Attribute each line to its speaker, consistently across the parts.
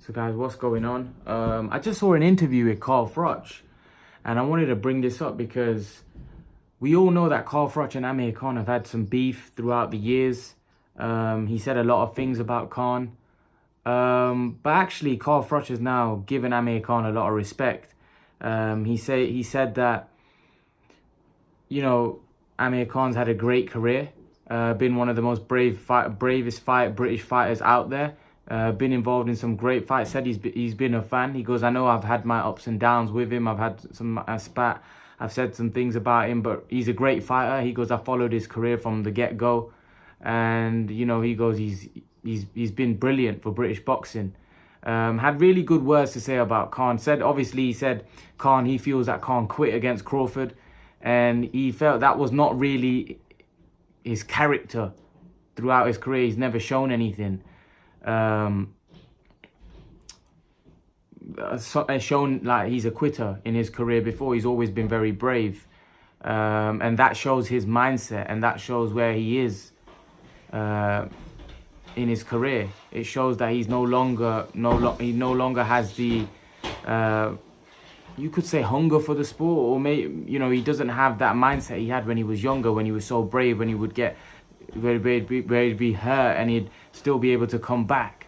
Speaker 1: So guys, what's going on? I just saw an interview with Froch, and I wanted to bring this up because we all know that Froch and Amir Khan have had some beef throughout the years. He said a lot of things about Khan. But actually Froch has now given Amir Khan a lot of respect. He said that, you know, Amir Khan's had a great career, been one of the most bravest British fighters out there. Been involved in some great fights. Said he's been a fan. He goes, I know I've had my ups and downs with him. I've had some spat. I've said some things about him, but he's a great fighter. He goes, I followed his career from the get-go, and you know, he goes, he's been brilliant for British boxing. Had really good words to say about Khan. He said Khan, he feels that Khan quit against Crawford, and he felt that was not really his character throughout his career. He's never shown anything. Shown like he's a quitter in his career before. He's always been very brave, and that shows his mindset, and that shows where he is in his career. It shows that he's no longer has the you could say hunger for the sport, or maybe, you know, he doesn't have that mindset he had when he was younger, when he was so brave, when he would get where he'd be hurt and he'd still be able to come back.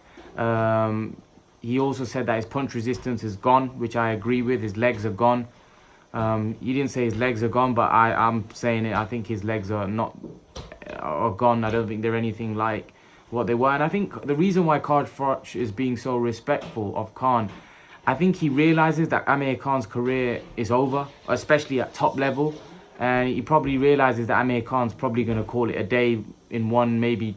Speaker 1: He also said that his punch resistance is gone, which I agree with. His legs are gone. He didn't say his legs are gone, but I'm saying it. I think his legs are gone. I don't think they're anything like what they were. And I think the reason why Froch is being so respectful of Khan, I think he realizes that Amir Khan's career is over, especially at top level. And he probably realizes that Amir Khan's probably going to call it a day in one, maybe.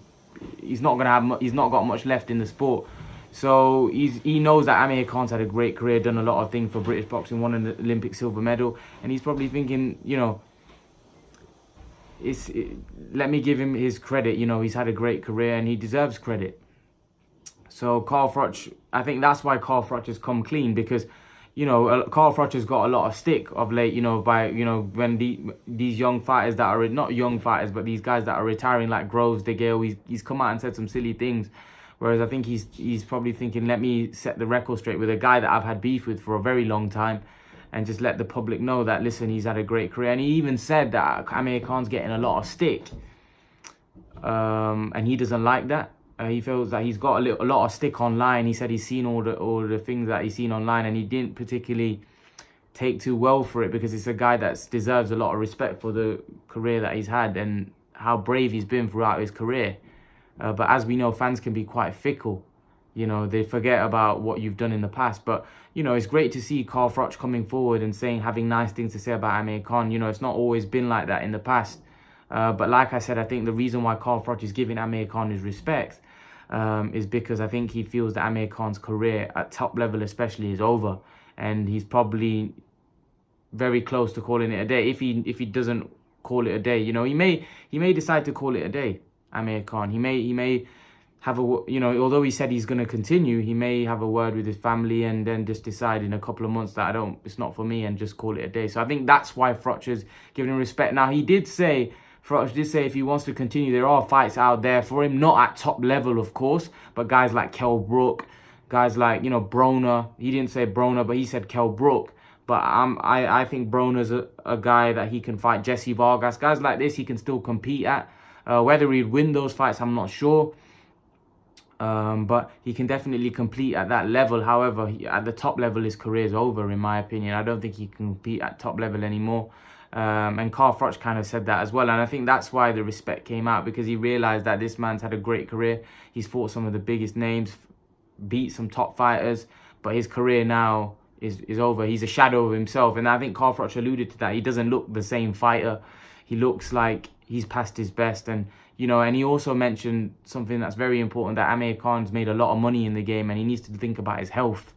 Speaker 1: He's not got much left in the sport. So he knows that Amir Khan's had a great career, done a lot of things for British boxing, won an Olympic silver medal, and he's probably thinking, you know, let me give him his credit. You know, he's had a great career and he deserves credit. So Froch, I think that's why Froch has come clean, because, you know, Froch has got a lot of stick of late, you know, by, you know, when these young fighters that are, not young fighters, but these guys that are retiring like Groves, De Gale, he's come out and said some silly things. Whereas I think he's probably thinking, let me set the record straight with a guy that I've had beef with for a very long time, and just let the public know that, listen, he's had a great career. And he even said that Amir Khan's getting a lot of stick, and he doesn't like that. He feels that he's got a lot of stick online. He said he's seen all the things that he's seen online, and he didn't particularly take too well for it, because it's a guy that deserves a lot of respect for the career that he's had and how brave he's been throughout his career. But as we know, fans can be quite fickle. You know, they forget about what you've done in the past. But, you know, it's great to see Froch coming forward and having nice things to say about Amir Khan. You know, it's not always been like that in the past. But like I said, I think the reason why Froch is giving Amir Khan his respect is because I think he feels that Amir Khan's career at top level especially is over. And he's probably very close to calling it a day. If he doesn't call it a day, you know, he may decide to call it a day. Amir Khan, he may have you know, although he said he's going to continue, he may have a word with his family and then just decide in a couple of months that it's not for me, and just call it a day. So I think that's why Froch is giving him respect. Now, Froch did say if he wants to continue, there are fights out there for him, not at top level, of course, but guys like Kell Brook, guys like, you know, Broner. He didn't say Broner, but he said Kell Brook. But I think Broner's a guy that he can fight. Jesse Vargas, guys like this, he can still compete at. Whether he'd win those fights, I'm not sure. But he can definitely compete at that level. However, at the top level, his career is over, in my opinion. I don't think he can compete at top level anymore. And Froch kind of said that as well. And I think that's why the respect came out, because he realized that this man's had a great career. He's fought some of the biggest names, beat some top fighters, but his career now is over. He's a shadow of himself. And I think Froch alluded to that. He doesn't look the same fighter. He looks like he's past his best. And, you know, and he also mentioned something that's very important, that Amir Khan's made a lot of money in the game and he needs to think about his health.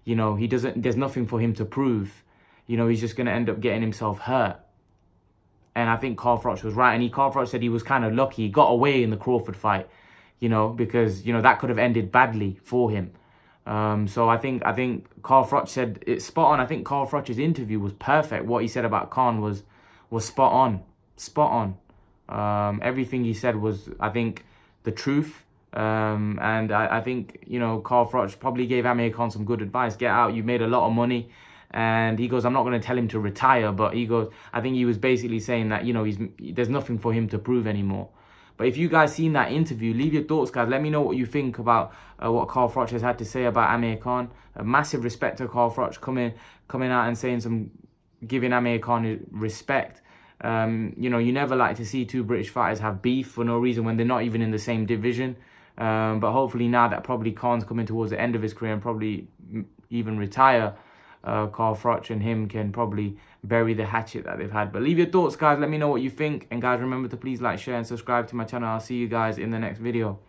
Speaker 1: You know, there's nothing for him to prove. You know, he's just going to end up getting himself hurt. And I think Froch was right. And Froch said he was kind of lucky. He got away in the Crawford fight, you know, because, you know, that could have ended badly for him. So I think Froch said it's spot on. I think Froch's interview was perfect. What he said about Khan was spot on. Spot on. Everything he said was, I think, the truth. And I think, you know, Carl Froch probably gave Amir Khan some good advice. Get out, you made a lot of money. And he goes, I'm not going to tell him to retire, but he goes, I think he was basically saying that, you know, there's nothing for him to prove anymore. But if you guys seen that interview, leave your thoughts, guys. Let me know what you think about what Carl Froch has had to say about Amir Khan. A massive respect to Carl Froch coming out and saying giving Amir Khan respect. You know, you never like to see two British fighters have beef for no reason when they're not even in the same division. But hopefully now that probably Khan's coming towards the end of his career and probably even retire, Carl Froch and him can probably bury the hatchet that they've had. But leave your thoughts, guys. Let me know what you think. And guys, remember to please like, share and subscribe to my channel. I'll see you guys in the next video.